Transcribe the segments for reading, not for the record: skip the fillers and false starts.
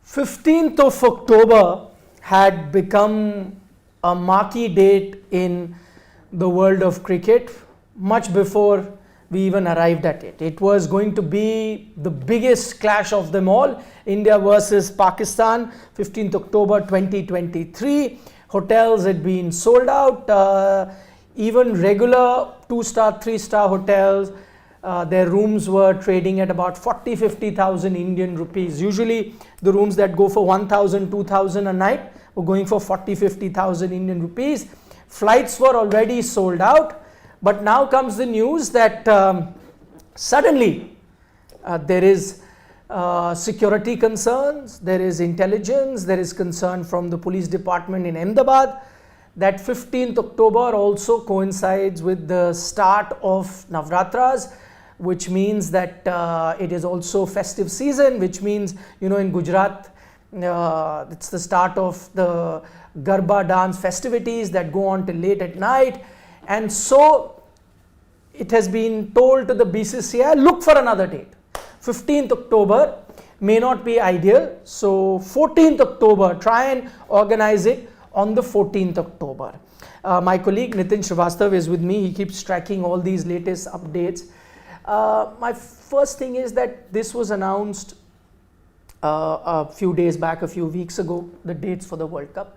15th of October had become a marquee date in the world of cricket much before we even arrived at it. It was going to be the biggest clash of them all, India versus Pakistan, 15th October 2023. Hotels had been sold out, even regular 2-star, 3-star hotels, their rooms were trading at about 40-50,000 Indian rupees. Usually the rooms that go for 1,000, 2,000 a night were going for 40-50,000 Indian rupees. Flights were already sold out, but now comes the news that suddenly there is security concerns, there is intelligence, there is concern from the police department in Ahmedabad that 15th October also coincides with the start of Navratras, which means that it is also festive season, which means, you know, in Gujarat, it's the start of the Garba dance festivities that go on till late at night. And so it has been told to the BCCI, look for another date. 15th October may not be ideal, so 14th October, try and organize it on the 14th October. My colleague Nitin Srivastava is with me. He keeps tracking all these latest updates. My first thing is that this was announced a few days back, a few weeks ago, the dates for the World Cup.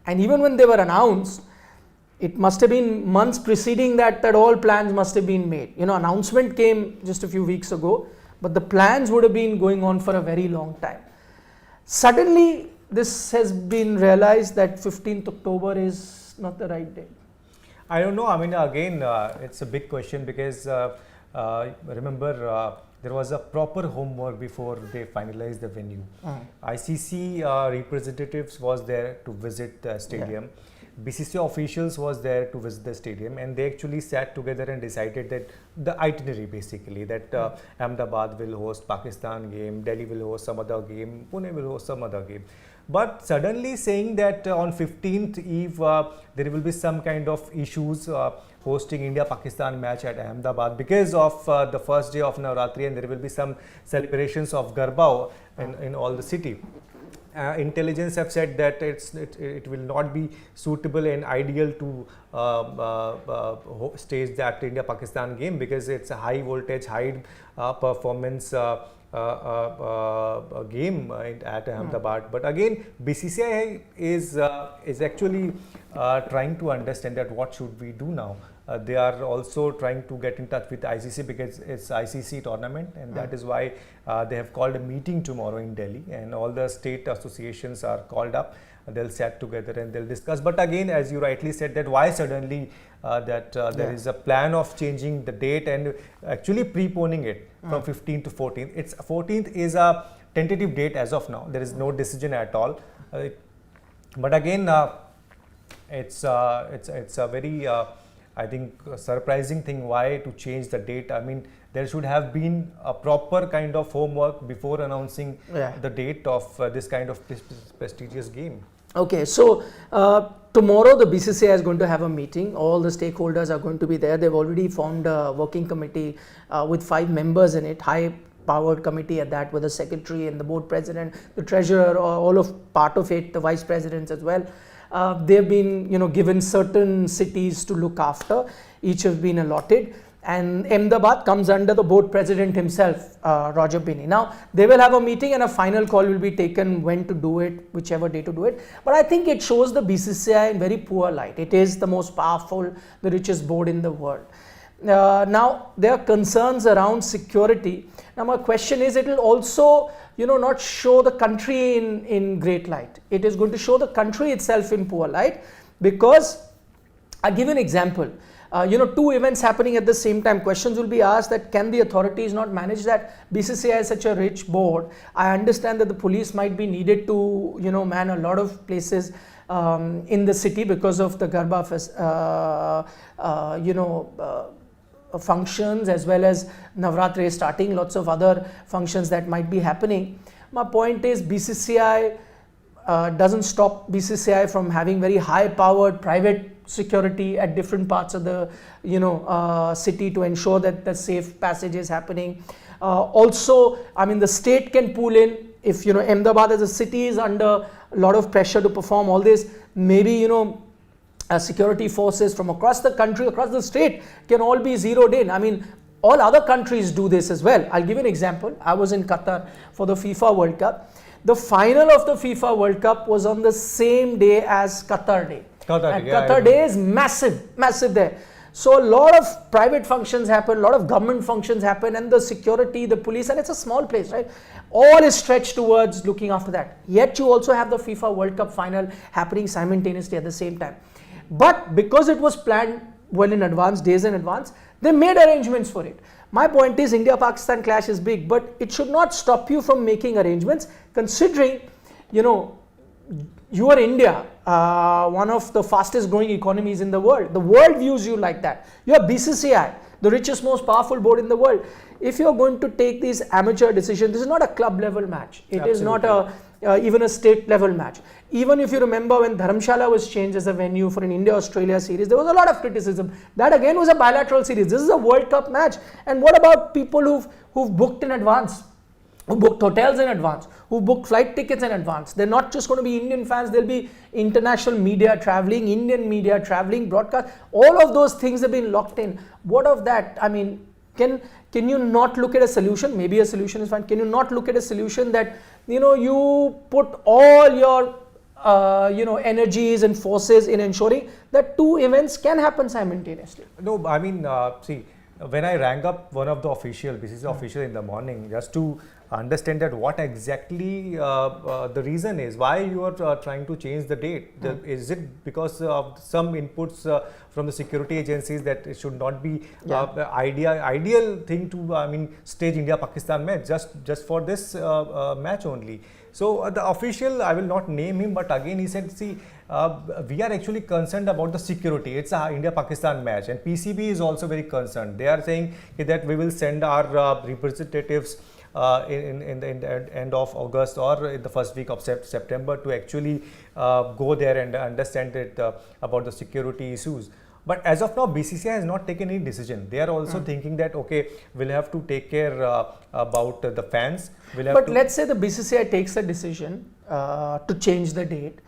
And even when they were announced, it must have been months preceding that all plans must have been made. You know, announcement came just a few weeks ago, but the plans would have been going on for a very long time. Suddenly, this has been realized that 15th October is not the right date. I don't know. I mean, again, it's a big question because remember, there was a proper homework before they finalized the venue. ICC representatives was there to visit the stadium. Yeah. BCCI officials was there to visit the stadium, and they actually sat together and decided that the itinerary basically that Ahmedabad will host Pakistan game, Delhi will host some other game, Pune will host some other game. But suddenly saying that on 15th Eve there will be some kind of issues hosting India-Pakistan match at Ahmedabad because of the first day of Navratri, and there will be some celebrations of Garba in all the city. Intelligence have said that it will not be suitable and ideal to stage that India-Pakistan game because it's a high voltage, high performance game at Ahmedabad. But again, BCCI is actually trying to understand that what should we do now. They are also trying to get in touch with ICC because it's ICC tournament, and that is why they have called a meeting tomorrow in Delhi, and all the state associations are called up. They'll sit together and they'll discuss. But again, as you rightly said, that why suddenly there is a plan of changing the date and actually preponing it from 15th to 14th. It's 14th is a tentative date as of now. There is no decision at all. But again, it's a very I think surprising thing why to change the date. I mean, there should have been a proper kind of homework before announcing the date of this kind of prestigious game. Okay, so tomorrow the BCCI is going to have a meeting. All the stakeholders are going to be there. They've already formed a working committee with 5 members in it, high-powered committee at that, with the secretary and the board president, the treasurer, all of part of it, the vice presidents as well. They've been, you know, given certain cities to look after. Each have been allotted, and Ahmedabad comes under the board president himself, Roger Binney. Now they will have a meeting and a final call will be taken when to do it, whichever day to do it. But I think it shows the BCCI in very poor light. It is the most powerful, the richest board in the world. Now there are concerns around security. Now my question is, it will also, you know, not show the country in great light. It is going to show the country itself in poor light, because I'll give an example. You know, 2 events happening at the same time. Questions will be asked that can the authorities not manage that? BCCI is such a rich board. I understand that the police might be needed to, you know, man a lot of places in the city because of the Garba functions, as well as Navratri starting, lots of other functions that might be happening. My point is, BCCI doesn't stop BCCI from having very high powered private security at different parts of the city to ensure that the safe passage is happening. Also, I mean, the state can pull in if Ahmedabad as a city is under a lot of pressure to perform all this, maybe security forces from across the country, across the state can all be zeroed in. I mean, all other countries do this as well. I'll give you an example. I was in Qatar for the FIFA World Cup. The final of the FIFA World Cup was on the same day as Qatar Day. Qatar Day is massive there. So a lot of private functions happen, a lot of government functions happen, and the security, the police, and it's a small place, right? All is stretched towards looking after that. Yet you also have the FIFA World Cup final happening simultaneously at the same time. But because it was planned well in advance, days in advance, they made arrangements for it. My point is, India-Pakistan clash is big, but it should not stop you from making arrangements, considering, you are India, one of the fastest growing economies in the world. The world views you like that. You are BCCI, the richest, most powerful board in the world. If you are going to take these amateur decisions, this is not a club level match. It Absolutely. Is not even a state level match. Even if you remember when Dharamshala was changed as a venue for an India-Australia series, there was a lot of criticism. That again was a bilateral series. This is a World Cup match. And what about people who've booked in advance, who booked hotels in advance, who booked flight tickets in advance? They're not just going to be Indian fans, there'll be international media traveling, Indian media traveling, broadcast. All of those things have been locked in. What of that? I mean, can you not look at a solution? Maybe a solution is fine. Can you not look at a solution that, you put all your energies and forces in ensuring that two events can happen simultaneously? No, I mean, see, when I rang up one of the BCCI official in the morning, just to understand that what exactly the reason is, why you are trying to change the date. Is it because of some inputs from the security agencies that it should not be ideal thing to stage India-Pakistan match just for this match only? So the official, I will not name him, but again he said, see, we are actually concerned about the security. It's a India-Pakistan match, and PCB is also very concerned. They are saying that we will send our representatives in the end of August or in the first week of September to actually go there and understand it about the security issues. But as of now, BCCI has not taken any decision. They are also thinking that, okay, we'll have to take care about the fans. But let's say the BCCI takes a decision to change the date.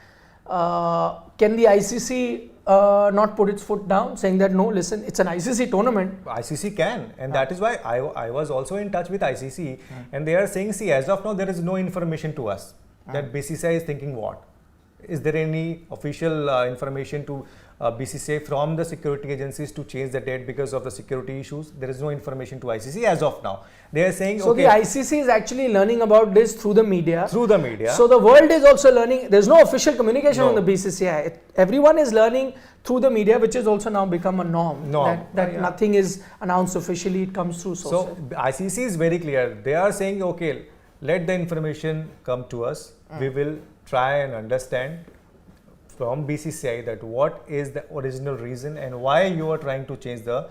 Can the ICC not put its foot down, saying that, no, listen, it's an ICC tournament? ICC can, and that is why I was also in touch with ICC, and they are saying, see, as of now, there is no information to us that BCCI is thinking what. Is there any official information to BCCI from the security agencies to change the date because of the security issues? There is no information to ICC as of now. They are saying, so okay, the ICC is actually learning about this through the media. Through the media. So the world is also learning. There's no official communication on the BCCI. Everyone is learning through the media, which has also now become a norm. That nothing is announced officially, it comes through sources. So ICC is very clear. They are saying, okay, let the information come to us. We will try and understand from BCCI that what is the original reason and why you are trying to change the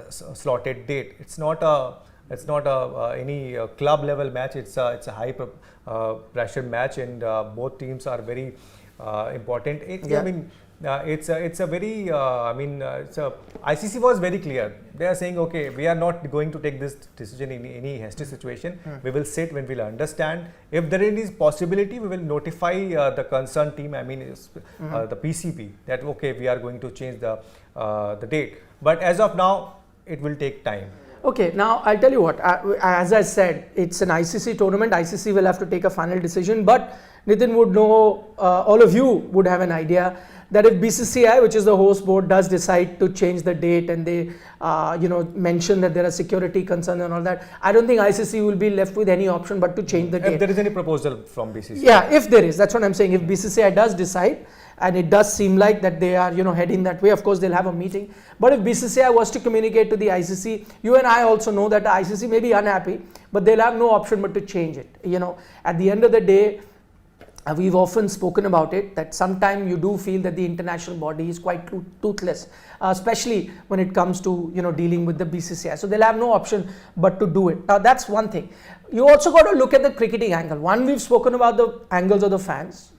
slotted date. It's not any club level match. It's a high pressure match, and both teams are very important. ICC was very clear. They are saying, okay, we are not going to take this decision in any hasty situation. We will sit when we will understand. If there is possibility, we will notify the concerned team, the PCP, that okay, we are going to change the date. But as of now, it will take time. Okay, now I'll tell you what, as I said, it's an ICC tournament. ICC will have to take a final decision, but Nitin would know, all of you would have an idea that if BCCI, which is the host board, does decide to change the date and they mention that there are security concerns and all that, I don't think ICC will be left with any option but to change the date. If there is any proposal from BCCI. Yeah, if there is, that's what I'm saying. If BCCI does decide, and it does seem like that they are heading that way, of course they'll have a meeting. But if BCCI was to communicate to the ICC, you and I also know that the ICC may be unhappy, but they'll have no option but to change it. At the end of the day, we've often spoken about it, that sometimes you do feel that the international body is quite toothless. especially when it comes to dealing with the BCCI. So they'll have no option but to do it. Now that's one thing. You also got to look at the cricketing angle. One, we've spoken about the angles of the fans.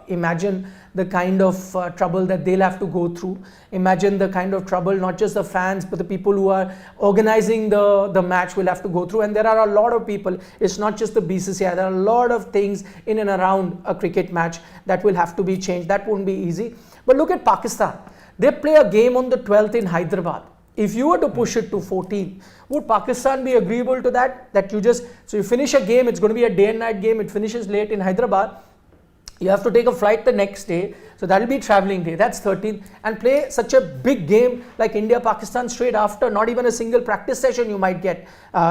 Imagine the kind of trouble that they'll have to go through. Imagine the kind of trouble not just the fans but the people who are organizing the match will have to go through. And there are a lot of people. It's not just the BCCI. There are a lot of things in and around a cricket match that will have to be changed. That won't be easy. But look at Pakistan. They play a game on the 12th in Hyderabad. If you were to push it to 14, would Pakistan be agreeable to that? So you finish a game, it's going to be a day and night game, it finishes late in Hyderabad. You have to take a flight the next day, so that will be travelling day, that's 13th, and play such a big game like India-Pakistan straight after, not even a single practice session you might get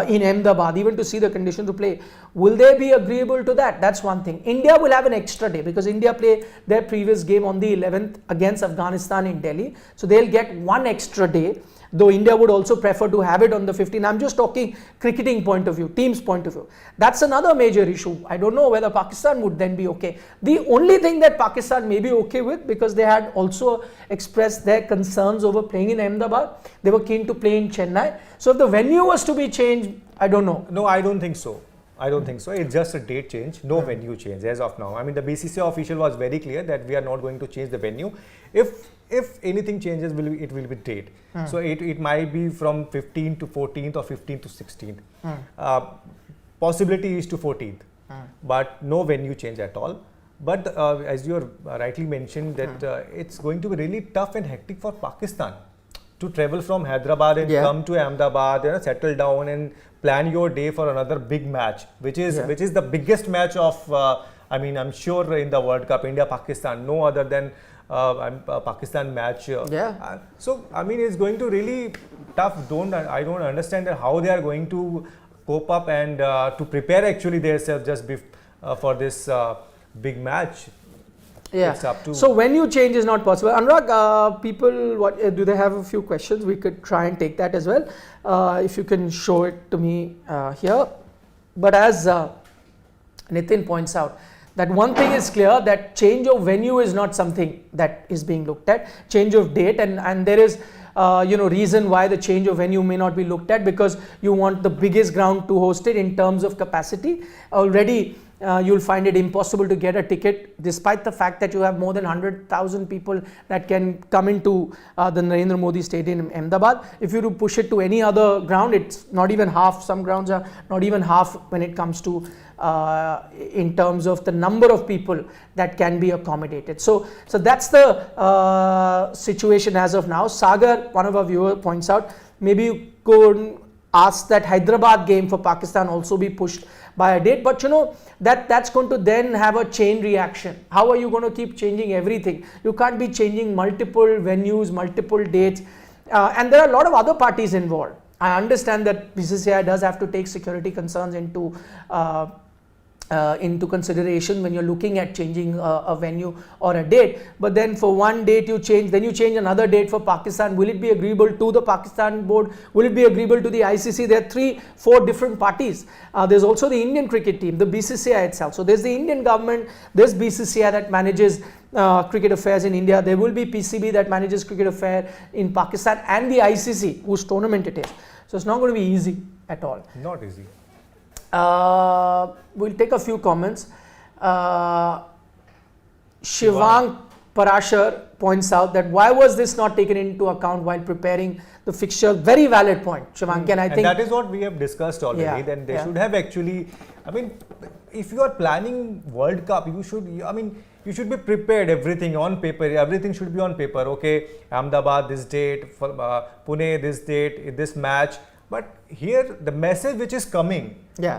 in Ahmedabad, even to see the condition to play. Will they be agreeable to that? That's one thing. India will have an extra day because India play their previous game on the 11th against Afghanistan in Delhi, so they'll get one extra day. Though India would also prefer to have it on the 15th. I'm just talking cricketing point of view, team's point of view. That's another major issue. I don't know whether Pakistan would then be okay. The only thing that Pakistan may be okay with, because they had also expressed their concerns over playing in Ahmedabad, they were keen to play in Chennai. So if the venue was to be changed, I don't know. No, I don't think so. It's just a date change, no venue change as of now. I mean, the BCCI official was very clear that we are not going to change the venue. If anything changes, it will be date. So it might be from 15th to 14th or 15th to 16th. Possibility is to 14th, but no venue change at all. But as you rightly mentioned, that it's going to be really tough and hectic for Pakistan to travel from Hyderabad and come to Ahmedabad, settle down and plan your day for another big match, which is the biggest match of I'm sure in the World Cup, India-Pakistan, no other than Pakistan match. So it's going to really tough. I don't understand how they are going to cope up and to prepare actually themselves just for this big match. It's up to. So venue change is not possible. Anurag, people, do they have a few questions? We could try and take that as well. If you can show it to me here. But as Nitin points out, that one thing is clear, that change of venue is not something that is being looked at. Change of date, and there is reason why the change of venue may not be looked at, because you want the biggest ground to host it in terms of capacity. Already you'll find it impossible to get a ticket, despite the fact that you have more than 100,000 people that can come into the Narendra Modi Stadium in Ahmedabad. If you push it to any other ground, it's not even half. Some grounds are not even half when it comes to in terms of the number of people that can be accommodated. So that's the situation as of now. Sagar, one of our viewers, points out, maybe you could ask that Hyderabad game for Pakistan also be pushed by a date, but that's going to then have a chain reaction. How are you going to keep changing everything? You can't be changing multiple venues, multiple dates, and there are a lot of other parties involved. I understand that BCCI does have to take security concerns into consideration when you're looking at changing a venue or a date, but then for one date you change, then you change another date for Pakistan. Will it be agreeable to the Pakistan board? Will it be agreeable to the ICC? There are 3-4 different parties. There's also the Indian cricket team, the BCCI itself. So there's the Indian government, there's BCCI that manages cricket affairs in India, there will be PCB that manages cricket affairs in Pakistan, and the ICC whose tournament it is. So it's not going to be easy at all. Not easy. We'll take a few comments. Shivang Parashar points out that why was this not taken into account while preparing the fixture? Very valid point, Shivang. And I think that is what we have discussed already. Then they should have actually. If you are planning World Cup, you should. You should be prepared. Everything on paper. Everything should be on paper. Okay, Ahmedabad this date, Pune this date, this match. But here the message which is coming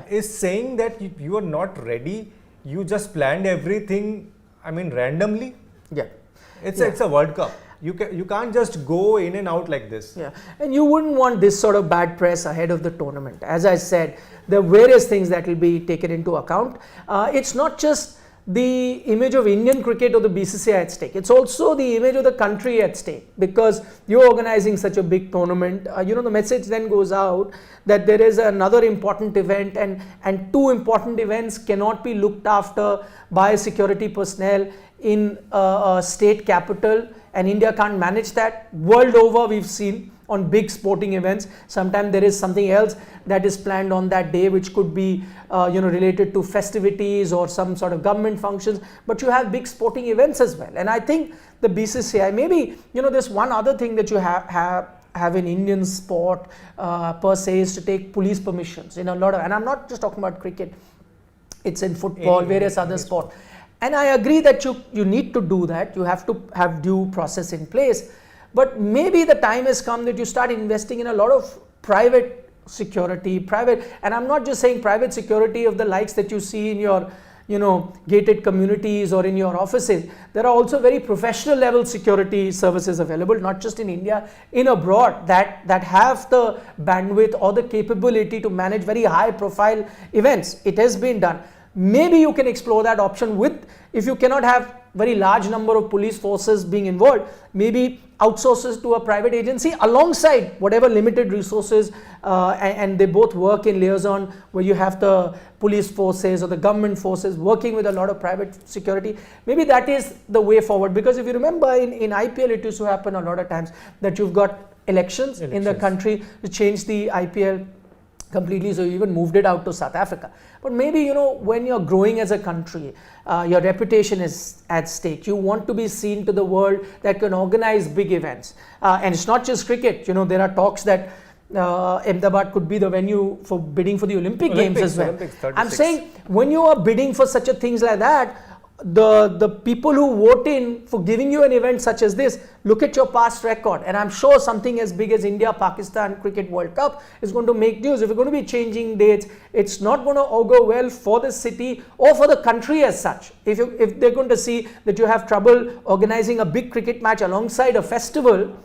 is saying that you are not ready. You just planned everything. Randomly. It's a World Cup. You can't just go in and out like this. And you wouldn't want this sort of bad press ahead of the tournament. As I said, there are various things that will be taken into account. It's not just the image of Indian cricket or the BCCI at stake. It's also the image of the country at stake, because you're organizing such a big tournament. The message then goes out that there is another important event, and 2 important events cannot be looked after by security personnel in a state capital and India can't manage that. World over, we've seen on big sporting events, sometimes there is something else that is planned on that day, which could be related to festivities or some sort of government functions, but you have big sporting events as well. And I think the BCCI, maybe there's one other thing that you have in Indian sport per se, is to take police permissions in a lot of, and I'm not just talking about cricket, it's in football, various other sports. And I agree that you need to do that, you have to have due process in place. But maybe the time has come that you start investing in a lot of private security, and I'm not just saying private security of the likes that you see in your, gated communities or in your offices. There are also very professional level security services available, not just in India, in abroad, that have the bandwidth or the capability to manage very high profile events. It has been done. Maybe you can explore that option if you cannot have very large number of police forces being involved, maybe outsources to a private agency alongside whatever limited resources, and they both work in liaison, where you have the police forces or the government forces working with a lot of private security. Maybe that is the way forward, because if you remember in IPL, it used to happen a lot of times that you've got elections in the country to change the IPL completely, so you even moved it out to South Africa. But maybe when you're growing as a country, your reputation is at stake. You want to be seen to the world that can organize big events, and it's not just cricket. There are talks that Ahmedabad could be the venue for bidding for the Olympic Games as well. I'm saying when you are bidding for such a things like that, the people who vote in for giving you an event such as this look at your past record, and I'm sure something as big as India-Pakistan Cricket World Cup is going to make news. If we're going to be changing dates, it's not going to augur well for the city or for the country as such. If they're going to see that you have trouble organizing a big cricket match alongside a festival,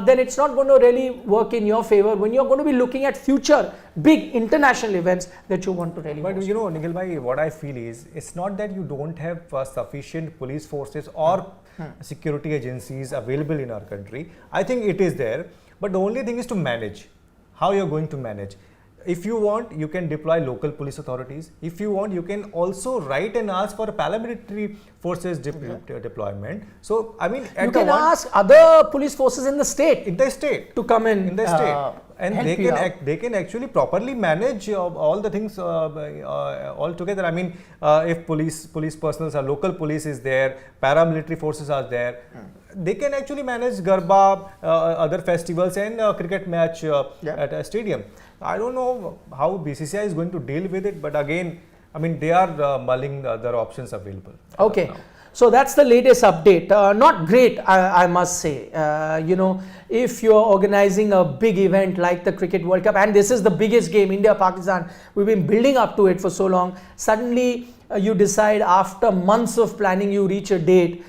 then it's not going to really work in your favor when you're going to be looking at future big international events that you want to really But host. Nikhil bhai, what I feel is, it's not that you don't have sufficient police forces or security agencies available in our country. I think it is there, but the only thing is to manage. How you're going to manage. If you want, you can deploy local police authorities. If you want, you can also write and ask for paramilitary forces deployment. So, I mean, you can ask other police forces in the state to come in the state, and they can actually properly manage all the things all together. I mean, if police personnel are, local police is there, paramilitary forces are there, they can actually manage Garba, other festivals, and cricket match at a stadium. I don't know how BCCI is going to deal with it, but again, I mean, they are mulling the other options available. Okay, so that's the latest update. Not great, I must say. If you're organizing a big event like the Cricket World Cup, and this is the biggest game, India-Pakistan, we've been building up to it for so long, suddenly you decide after months of planning, you reach a date,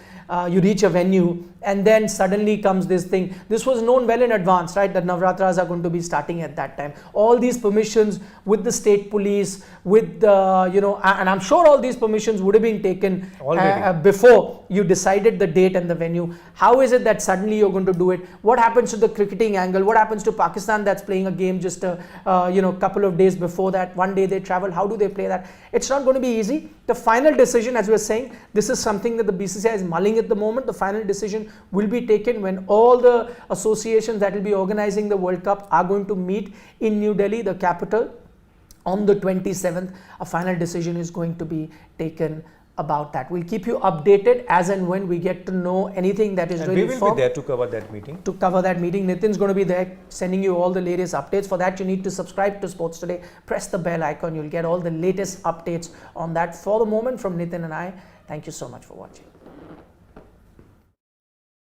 you reach a venue, and then suddenly comes this thing. This was known well in advance, right? That Navratras are going to be starting at that time. All these permissions with the state police, with the, and I'm sure all these permissions would have been taken before you decided the date and the venue. How is it that suddenly you're going to do it? What happens to the cricketing angle? What happens to Pakistan that's playing a game just a couple of days before that? One day they travel. How do they play that? It's not going to be easy. The final decision, as we're saying, this is something that the BCCI is mulling at the moment. The final decision will be taken when all the associations that will be organizing the World Cup are going to meet in New Delhi, the capital, on the 27th. A final decision is going to be taken about that. We'll keep you updated as and when we get to know anything that is and really we will be there to cover that meeting. Nitin's going to be there sending you all the latest updates. For that, you need to subscribe to Sports Today. Press the bell icon. You'll get all the latest updates on that. For the moment, from Nitin and I, thank you so much for watching.